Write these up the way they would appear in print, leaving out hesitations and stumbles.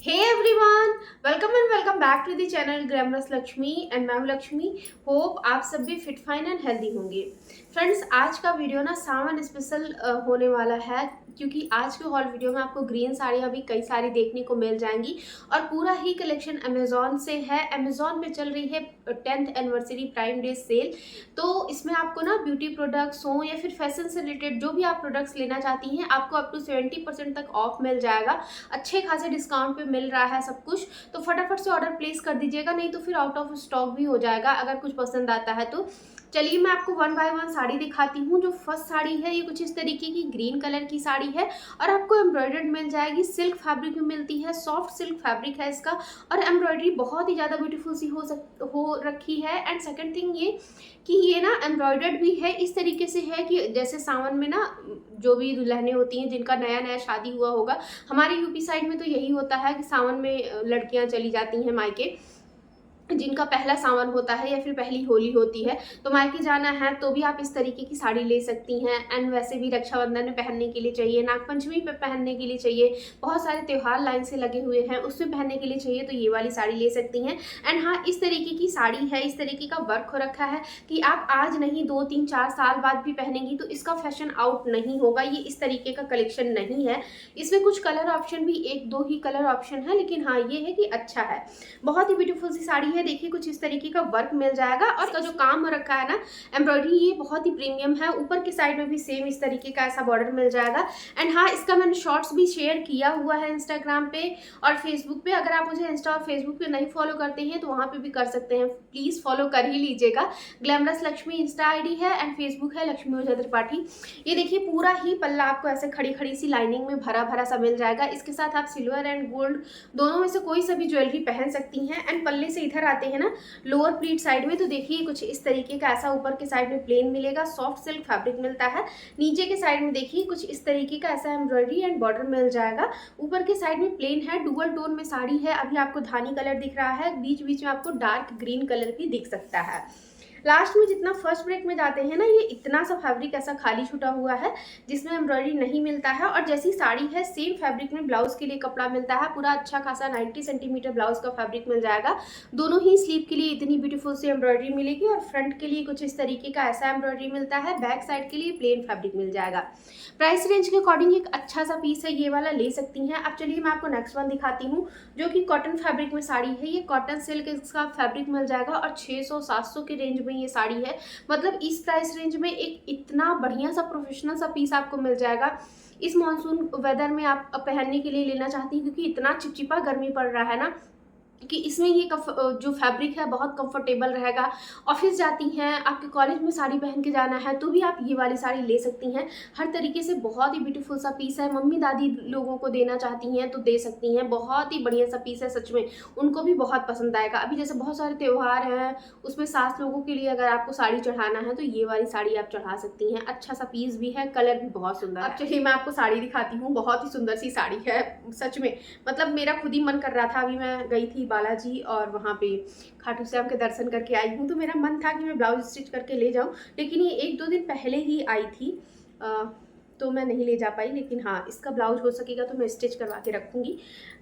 Hey everyone, welcome back to the channel glamorous Lakshmi and मैं हूं Lakshmi. Hope आप सब भी फिट फाइन एंड हेल्दी होंगे। फ्रेंड्स, आज का वीडियो ना सावन स्पेशल होने वाला है, क्योंकि आज के हॉल वीडियो में आपको ग्रीन साड़ियाँ भी कई सारी देखने को मिल जाएंगी और पूरा ही कलेक्शन अमेजोन से है। अमेजोन में चल रही है 10th anniversary prime day cell. तो इसमें आपको ना ब्यूटी प्रोडक्ट्स हो या फिर फैशन से रिलेटेड जो भी आप प्रोडक्ट्स लेना चाहती हैं, आपको अप टू 70% तक ऑफ मिल जाएगा। अच्छे खासे डिस्काउंट पे मिल रहा है सब कुछ। तो फटाफट से ऑर्डर प्लेस कर दीजिएगा, नहीं तो फिर आउट ऑफ स्टॉक भी हो जाएगा अगर कुछ पसंद आता है तो। चलिए मैं आपको वन बाय वन साड़ी दिखाती हूँ। जो फर्स्ट साड़ी है ये कुछ इस तरीके की ग्रीन कलर की साड़ी है और आपको एम्ब्रॉयडर्ड मिल जाएगी। सिल्क फैब्रिक में मिलती है, सॉफ्ट सिल्क फैब्रिक है इसका और एम्ब्रॉयडरी बहुत ही ज़्यादा ब्यूटीफुल सी हो रखी है। एंड सेकंड थिंग ये कि ये ना एम्ब्रॉयडर्ड भी है, इस तरीके से है कि जैसे सावन में ना जो भी दुल्हनें होती हैं जिनका नया नया शादी हुआ होगा, हमारे यूपी साइड में तो यही होता है कि सावन में लड़कियां चली जाती हैं मायके, जिनका पहला सावन होता है या फिर पहली होली होती है, तो मायके जाना है तो भी आप इस तरीके की साड़ी ले सकती हैं। एंड वैसे भी रक्षाबंधन में पहनने के लिए चाहिए, नागपंचमी पे पहनने के लिए चाहिए, बहुत सारे त्यौहार लाइन से लगे हुए हैं उसमें पहनने के लिए चाहिए, तो ये वाली साड़ी ले सकती हैं। एंड हाँ, इस तरीके की साड़ी है, इस तरीके का वर्क हो रखा है कि आप आज नहीं 2 3 4 साल बाद भी पहनेंगी तो इसका फैशन आउट नहीं होगा। ये इस तरीके का कलेक्शन नहीं है। इसमें कुछ कलर ऑप्शन भी 1 2 ही कलर ऑप्शन है, लेकिन हाँ ये है कि अच्छा है। बहुत ही ब्यूटीफुल सी साड़ी है। देखिए कुछ इस तरीके का वर्क मिल जाएगा और इसका जो काम हो रखा है ना एम्ब्रॉयडरी, ये बहुत ही प्रीमियम है। ऊपर की साइड में भी सेम इस तरीके का ऐसा बॉर्डर मिल जाएगा। एंड हाँ, इसका मैंने शॉर्ट्स भी शेयर किया हुआ है इंस्टाग्राम पे और फेसबुक पे। अगर आप मुझे इंस्टा और फेसबुक पे नहीं फॉलो करते हैं तो वहाँ पे भी कर सकते हैं, प्लीज फॉलो कर ही लीजिएगा। ग्लैमरस लक्ष्मी इंस्टा आईडी है एंड फेसबुक है लक्ष्मी ऊर्जा त्रिपाठी। ये देखिए पूरा ही पल्ला आपको ऐसे खड़ी खड़ी सी लाइनिंग में भरा भरा सा मिल जाएगा। इसके साथ आप सिल्वर एंड गोल्ड दोनों में से कोई सा भी ज्वेलरी पहन सकती हैं। एंड पल्ले से इधर आते हैं ना लोअर प्लीट साइड में, तो देखिए कुछ इस तरीके का ऐसा ऊपर के साइड में प्लेन मिलेगा, सॉफ्ट सिल्क फैब्रिक मिलता है। नीचे के साइड में देखिए कुछ इस तरीके का ऐसा एम्ब्रॉयडरी एंड बॉर्डर मिल जाएगा। ऊपर के साइड में प्लेन है, डुअल टोन में साड़ी है। अभी आपको धानी कलर दिख रहा है, बीच बीच में आपको डार्क ग्रीन कलर भी दिख सकता है। लास्ट में जितना फर्स्ट ब्रेक में जाते हैं ना, ये इतना सा फैब्रिक ऐसा खाली छूटा हुआ है जिसमें एम्ब्रॉयडरी नहीं मिलता है। और जैसी साड़ी है सेम फैब्रिक में ब्लाउज के लिए कपड़ा मिलता है, पूरा अच्छा खासा 90 सेंटीमीटर ब्लाउज का फैब्रिक मिल जाएगा। दोनों ही स्लीव के लिए इतनी ब्यूटीफुल सी एम्ब्रॉयडरी मिलेगी और फ्रंट के लिए कुछ इस तरीके का ऐसा एम्ब्रॉयडरी मिलता है। बैक साइड के लिए प्लेन फैब्रिक मिल जाएगा। प्राइस रेंज के अकॉर्डिंग एक अच्छा सा पीस है, ये वाला ले सकती हैं। अब चलिए मैं आपको नेक्स्ट वन दिखाती हूँ जो कि कॉटन फैब्रिक में साड़ी है। ये कॉटन सिल्क इसका फैब्रिक मिल जाएगा और 600 700 के रेंज में ये साड़ी है। मतलब इस प्राइस रेंज में एक इतना बढ़िया सा प्रोफेशनल सा पीस आपको मिल जाएगा। इस मानसून वेदर में आप पहनने के लिए लेना चाहती हैं, क्योंकि इतना चिपचिपा गर्मी पड़ रहा है ना कि इसमें ये जो फैब्रिक है बहुत कंफर्टेबल रहेगा। ऑफिस जाती हैं, आपके कॉलेज में साड़ी पहन के जाना है तो भी आप ये वाली साड़ी ले सकती हैं। हर तरीके से बहुत ही ब्यूटीफुल सा पीस है। मम्मी दादी लोगों को देना चाहती हैं तो दे सकती हैं। बहुत ही बढ़िया सा पीस है, सच में उनको भी बहुत पसंद आएगा। अभी जैसे बहुत सारे त्यौहार हैं, उसमें सास लोगों के लिए अगर आपको साड़ी चढ़ाना है तो ये वाली साड़ी आप चढ़ा सकती हैं। अच्छा सा पीस भी है, कलर भी बहुत सुंदर है। अब चलिए मैं आपको साड़ी दिखाती हूँ। बहुत ही सुंदर सी साड़ी है सच में। मतलब मेरा खुद ही मन कर रहा था, अभी मैं गई थी बालाजी और वहाँ पे खाटू श्याम के दर्शन करके आई हूँ, तो मेरा मन था कि मैं ब्लाउज स्टिच करके ले जाऊँ, लेकिन ये 1 2 दिन पहले ही आई थी तो मैं नहीं ले जा पाई। लेकिन हाँ, इसका ब्लाउज हो सकेगा तो मैं स्टिच करवा के रखूँगी।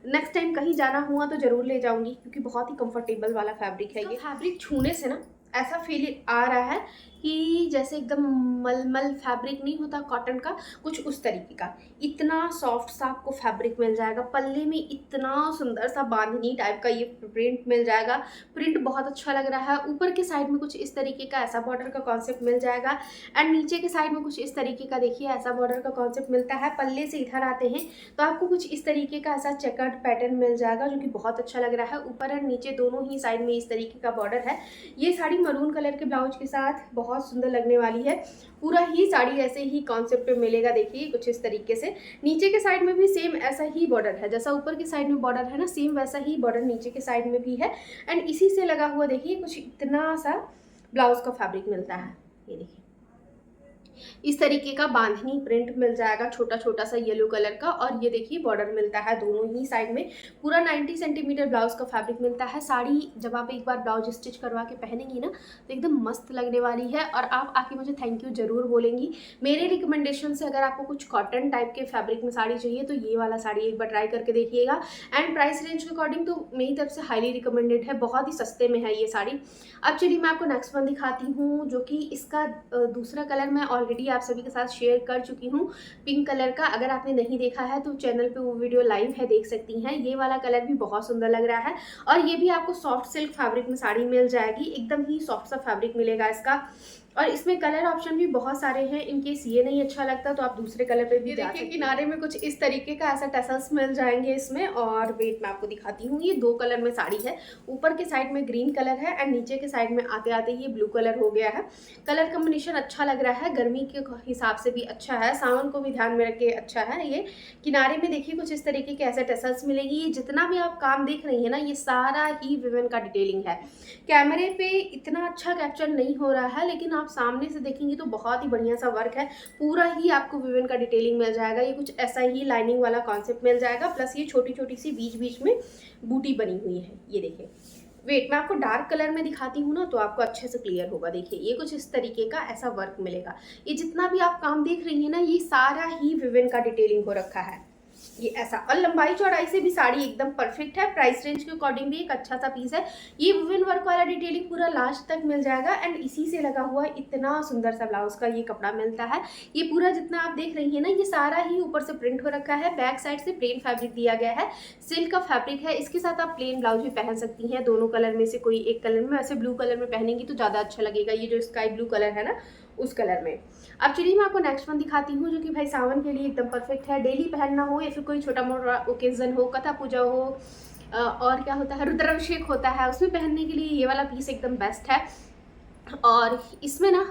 नेक्स्ट टाइम कहीं जाना हुआ तो ज़रूर ले जाऊँगी, क्योंकि बहुत ही कंफर्टेबल वाला फैब्रिक है। ये फैब्रिक छूने से ना ऐसा फील आ रहा है कि जैसे एकदम मलमल फैब्रिक नहीं होता कॉटन का, कुछ उस तरीके का। इतना सॉफ्ट सा आपको फैब्रिक मिल जाएगा। पल्ले में इतना सुंदर सा बांधनी टाइप का ये प्रिंट मिल जाएगा। प्रिंट बहुत अच्छा लग रहा है। ऊपर के साइड में कुछ इस तरीके का ऐसा बॉर्डर का कॉन्सेप्ट मिल जाएगा एंड नीचे के साइड में कुछ इस तरीके का देखिए ऐसा बॉर्डर का कॉन्सेप्ट मिलता है। पल्ले से इधर आते हैं तो आपको कुछ इस तरीके का ऐसा चेकर्ड पैटर्न मिल जाएगा जो कि बहुत अच्छा लग रहा है। ऊपर और नीचे दोनों ही साइड में इस तरीके का बॉर्डर है। ये साड़ी मरून कलर के ब्लाउज के साथ बहुत सुंदर लगने वाली है। पूरा ही साड़ी ऐसे ही कॉन्सेप्ट पे मिलेगा। देखिए कुछ इस तरीके से नीचे के साइड में भी सेम ऐसा ही बॉर्डर है, जैसा ऊपर के साइड में बॉर्डर है ना, सेम वैसा ही बॉर्डर नीचे के साइड में भी है। एंड इसी से लगा हुआ देखिए कुछ इतना सा ब्लाउज का फैब्रिक मिलता है। ये देखिए इस तरीके का बांधनी प्रिंट मिल जाएगा, छोटा छोटा सा येलो कलर का। और ये देखिए बॉर्डर मिलता है दोनों ही साइड में। पूरा 90 सेंटीमीटर ब्लाउज का फैब्रिक मिलता है। साड़ी जब आप एक बार ब्लाउज स्टिच करवा के पहनेंगी ना तो एकदम मस्त लगने वाली है और आप आके मुझे थैंक यू जरूर बोलेंगी। मेरे रिकमेंडेशन से अगर आपको कुछ कॉटन टाइप के फैब्रिक में साड़ी चाहिए तो ये वाला साड़ी एक बार ट्राई करके देखिएगा। एंड प्राइस रेंज के अकॉर्डिंग तो मेरी तरफ से हाईली रिकमेंडेड है, बहुत ही सस्ते में है ये साड़ी। अब चलिए मैं आपको नेक्स्ट वन दिखाती हूँ, जो कि इसका दूसरा कलर मैं ऑलरेडी आप सभी के साथ शेयर कर चुकी हूँ, पिंक कलर का। अगर आपने नहीं देखा है तो चैनल पे वो वीडियो लाइव है, देख सकती हैं। ये वाला कलर भी बहुत सुंदर लग रहा है और ये भी आपको सॉफ्ट सिल्क फैब्रिक में साड़ी मिल जाएगी। एकदम ही सॉफ्ट सा फैब्रिक मिलेगा इसका और इसमें कलर ऑप्शन भी बहुत सारे हैं। इनकेस ये नहीं अच्छा लगता तो आप दूसरे कलर पे भी जा सकते हैं। किनारे में कुछ इस तरीके का ऐसा टसल्स मिल जाएंगे इसमें। और वेट मैं आपको दिखाती हूँ, ये 2 कलर में साड़ी है। ऊपर के साइड में ग्रीन कलर है एंड नीचे के साइड में आते आते ये ब्लू कलर हो गया है। कलर कॉम्बिनेशन अच्छा लग रहा है, गर्मी के हिसाब से भी अच्छा है, सावन को भी ध्यान में रख के अच्छा है। ये किनारे में देखिए कुछ इस तरीके के ऐसे टसल्स मिलेगी। ये जितना भी आप काम देख रही है ना, ये सारा ही विवन का डिटेलिंग है। कैमरे पे इतना अच्छा कैप्चर नहीं हो रहा है, लेकिन आप सामने से देखेंगे तो बहुत ही बढ़िया सा वर्क है। पूरा ही आपको विवन का डिटेलिंग मिल जाएगा। ये कुछ ऐसा ही लाइनिंग वाला कॉन्सेप्ट मिल जाएगा, प्लस ये छोटी छोटी सी बीच बीच में बूटी बनी हुई है। ये देखिए, वेट मैं आपको डार्क कलर में दिखाती हूँ ना तो आपको अच्छे से क्लियर होगा। देखिए ये कुछ इस तरीके का ऐसा वर्क मिलेगा। ये जितना भी आप काम देख रही है ना, ये सारा ही विवन का डिटेलिंग हो रखा है। ये ऐसा, और लंबाई चौड़ाई से भी साड़ी एकदम परफेक्ट है। प्राइस रेंज के अकॉर्डिंग भी एक अच्छा सा पीस है। ये वुवन वर्क वाला डिटेलिंग पूरा लास्ट तक मिल जाएगा एंड इसी से लगा हुआ इतना सुंदर सा ब्लाउज का ये कपड़ा मिलता है। ये पूरा जितना आप देख रही है ना, ये सारा ही ऊपर से प्रिंट हो रखा है, बैक साइड से प्लेन फैब्रिक दिया गया है, सिल्क का फैब्रिक है। इसके साथ आप प्लेन ब्लाउज भी पहन सकती हैं, दोनों कलर में से कोई एक कलर में। वैसे ब्लू कलर में पहनेंगी तो ज़्यादा अच्छा लगेगा, ये जो स्काई ब्लू कलर है ना उस कलर में। अब चलिए मैं आपको नेक्स्ट वन दिखाती हूँ, जो कि भाई सावन के लिए एकदम परफेक्ट है। डेली पहनना हो या फिर कोई छोटा मोटा ओकेजन हो, कथा पूजा हो, और क्या होता है, रुद्राभिषेक होता है, उसमें पहनने के लिए ये वाला पीस एकदम बेस्ट है। और इसमें ना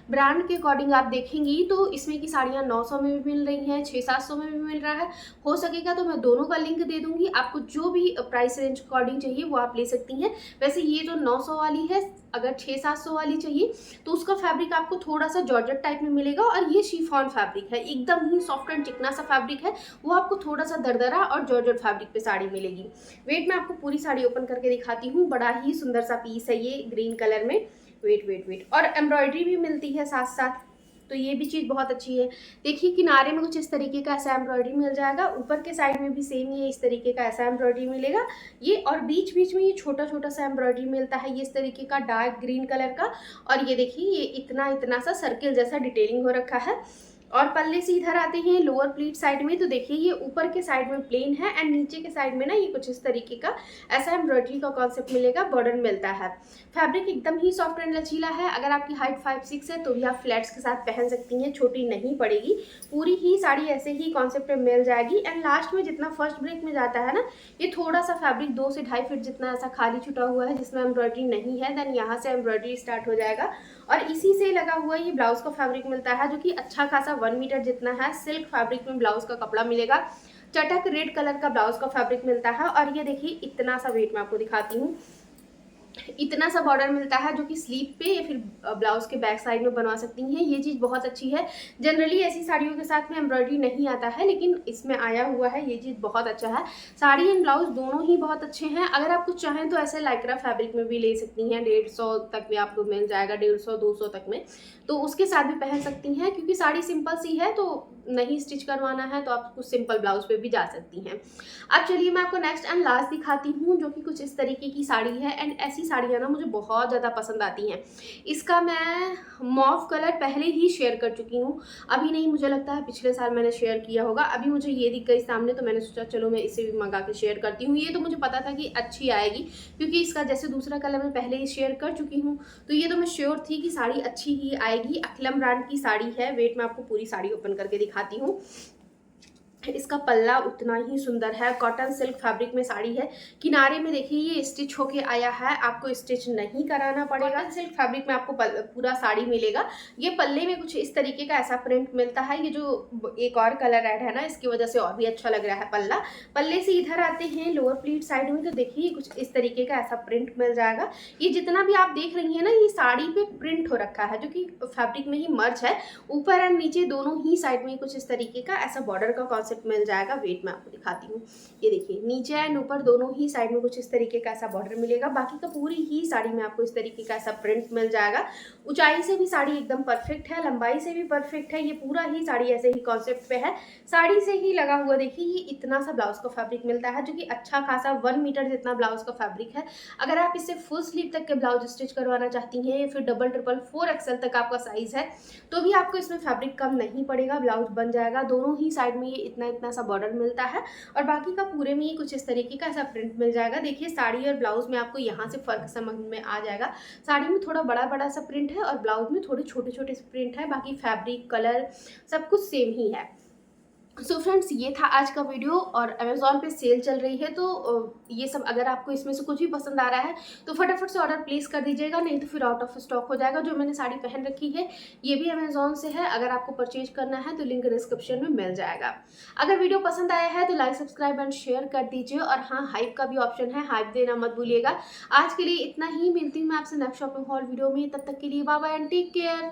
ब्रांड के अकॉर्डिंग आप देखेंगी तो इसमें की साड़ियाँ 900 में भी मिल रही हैं, 600-700 में भी मिल रहा है। हो सकेगा तो मैं दोनों का लिंक दे दूंगी, आपको जो भी प्राइस रेंज अकॉर्डिंग चाहिए वो आप ले सकती हैं। वैसे ये जो 900 वाली है, अगर 600-700 वाली चाहिए तो उसका फैब्रिक आपको थोड़ा सा जॉर्जेट टाइप में मिलेगा और ये शिफॉन फैब्रिक है, एकदम ही सॉफ्ट एंड चिकना सा फैब्रिक है, वो आपको थोड़ा सा दरदरा और जॉर्जेट फैब्रिक पे साड़ी मिलेगी। वेट मैं आपको पूरी साड़ी ओपन करके दिखाती हूँ। बड़ा ही सुंदर सा पीस है ये ग्रीन कलर में। वेट वेट वेट, और एम्ब्रॉयडरी भी मिलती है साथ साथ, तो ये भी चीज़ बहुत अच्छी है। देखिए किनारे में कुछ इस तरीके का ऐसा एम्ब्रॉयडरी मिल जाएगा, ऊपर के साइड में भी सेम ये इस तरीके का ऐसा एम्ब्रॉयडरी मिलेगा ये, और बीच बीच में ये छोटा छोटा सा एम्ब्रॉयडरी मिलता है, ये इस तरीके का डार्क ग्रीन कलर का। और ये देखिए ये इतना इतना सा सर्किल जैसा डिटेलिंग हो रखा है। और पल्ले से इधर आते हैं लोअर प्लीट साइड में, तो देखिए ये ऊपर के साइड में प्लेन है एंड नीचे के साइड में ना ये कुछ इस तरीके का ऐसा एम्ब्रॉयडरी का कॉन्सेप्ट मिलेगा, बॉर्डर मिलता है। फैब्रिक एकदम ही सॉफ्ट एंड लचीला है। अगर आपकी हाइट 5'6" है तो भी आप फ्लैट्स के साथ पहन सकती हैं, छोटी नहीं पड़ेगी। पूरी ही साड़ी ऐसे ही कॉन्सेप्ट में मिल जाएगी। एंड लास्ट में जितना फर्स्ट ब्रेक में जाता है ना, ये थोड़ा सा फैब्रिक 2 से 2.5 फीट जितना ऐसा खाली छुटा हुआ है जिसमें एम्ब्रॉयडरी नहीं है, देन यहाँ से एम्ब्रॉयडरी स्टार्ट हो जाएगा और इसी से लगा हुआ ये ब्लाउज का फैब्रिक मिलता है, जो कि अच्छा खासा 1 मीटर जितना है। सिल्क फैब्रिक में ब्लाउज का कपड़ा मिलेगा, चटक रेड कलर का ब्लाउज का फैब्रिक मिलता है। और ये देखिए इतना सा, वेट मैं आपको दिखाती हूँ, इतना सा बॉर्डर मिलता है जो कि स्लीव पे या फिर ब्लाउज के बैक साइड में बनवा सकती हैं। ये चीज़ बहुत अच्छी है। जनरली ऐसी साड़ियों के साथ में एम्ब्रॉयडरी नहीं आता है, लेकिन इसमें आया हुआ है, ये चीज़ बहुत अच्छा है। साड़ी एंड ब्लाउज दोनों ही बहुत अच्छे हैं। अगर आप कुछ चाहें तो ऐसे लाइक्रा फैब्रिक में भी ले सकती हैं, 150 तक भी आपको मिल जाएगा, 150-200 तक में, तो उसके साथ भी पहन सकती हैं। क्योंकि साड़ी सिंपल सी है तो नहीं स्टिच करवाना है तो आप कुछ सिंपल ब्लाउज पे भी जा सकती हैं। अब चलिए मैं आपको नेक्स्ट एंड लास्ट दिखाती हूँ, जो कि कुछ इस तरीके की साड़ी है। एंड ऐसी साड़ियाँ ना मुझे बहुत ज़्यादा पसंद आती हैं। इसका मैं मॉव कलर पहले ही शेयर कर चुकी हूँ, अभी नहीं, मुझे लगता है पिछले साल मैंने शेयर किया होगा। अभी मुझे ये दिख गई सामने तो मैंने सोचा चलो मैं इसे भी मंगा के शेयर करती हूँ। ये तो मुझे पता था कि अच्छी आएगी, क्योंकि इसका जैसे दूसरा कलर मैं पहले ही शेयर कर चुकी हूँ, तो ये तो मैं श्योर थी कि साड़ी अच्छी ही आएगी। अखलम ब्रांड की साड़ी है। वेट मैं आपको पूरी साड़ी ओपन करके दिखाती हूँ। इसका पल्ला उतना ही सुंदर है, कॉटन सिल्क फैब्रिक में साड़ी है। किनारे में देखिए ये स्टिच होके आया है, आपको स्टिच नहीं कराना पड़ेगा। कॉटन सिल्क फैब्रिक में आपको पूरा साड़ी मिलेगा। ये पल्ले में कुछ इस तरीके का ऐसा प्रिंट मिलता है। ये जो एक और कलर ऐड है ना, इसकी वजह से और भी अच्छा लग रहा है पल्ला। पल्ले से इधर आते हैं लोअर प्लीट साइड में, तो देखिए कुछ इस तरीके का ऐसा प्रिंट मिल जाएगा। ये जितना भी आप देख रही हैं ना, ये साड़ी पे प्रिंट हो रखा है, जो कि फैब्रिक में ही मर्ज है। ऊपर एंड नीचे दोनों ही साइड में कुछ इस तरीके का ऐसा बॉर्डर का कॉन्सेप्ट मिल जाएगा। वेट में आपको दिखाती हूँ, ये देखिए नीचे एंड ऊपर दोनों ही साइड में कुछ इस तरीके का ऐसा बॉर्डर मिलेगा। बाकी का पूरी ही साड़ी में आपको इस तरीके का ऐसा प्रिंट मिल जाएगा। ऊंचाई से भी साड़ी एकदम परफेक्ट है, लंबाई से भी परफेक्ट है। ये पूरा ही साड़ी ऐसे ही कॉन्सेप्ट पे है, साड़ी से ही लगा हुआ। देखिए ये इतना सा ब्लाउज का फैब्रिक मिलता है, जो कि अच्छा खासा 1 मीटर जितना ब्लाउज का फैब्रिक है। अगर आप इससे फुल स्लीव तक के ब्लाउज स्टिच करवाना चाहती हैं, या फिर डबल ट्रिपल 4XL तक आपका साइज है, तो भी आपको इसमें फैब्रिक कम नहीं पड़ेगा, ब्लाउज बन जाएगा। दोनों ही साइड में ये इतना इतना सा बॉर्डर मिलता है, और बाकी का पूरे में ये कुछ इस तरीके का ऐसा प्रिंट मिल जाएगा। देखिए साड़ी और ब्लाउज में आपको यहाँ से फर्क समझ में आ जाएगा। साड़ी में थोड़ा बड़ा बड़ा सा प्रिंट है, और ब्लाउज में थोड़े छोटे छोटे से प्रिंट है। बाकी फैब्रिक कलर सब कुछ सेम ही है। सो फ्रेंड्स, ये था आज का वीडियो, और अमेज़ॉन पे सेल चल रही है, तो ये सब अगर आपको इसमें से कुछ भी पसंद आ रहा है तो फटाफट से ऑर्डर प्लेस कर दीजिएगा, नहीं तो फिर आउट ऑफ स्टॉक हो जाएगा। जो मैंने साड़ी पहन रखी है ये भी अमेज़ॉन से है, अगर आपको परचेज करना है तो लिंक डिस्क्रिप्शन में मिल जाएगा। अगर वीडियो पसंद आया है तो लाइक सब्सक्राइब एंड शेयर कर दीजिए, और हाँ, हाइप का भी ऑप्शन है, हाइप देना मत भूलिएगा। आज के लिए इतना ही, मिलती हूँ मैं आपसे नेक्स्ट शॉपिंग हॉल वीडियो में। तब तक के लिए bye bye and take care.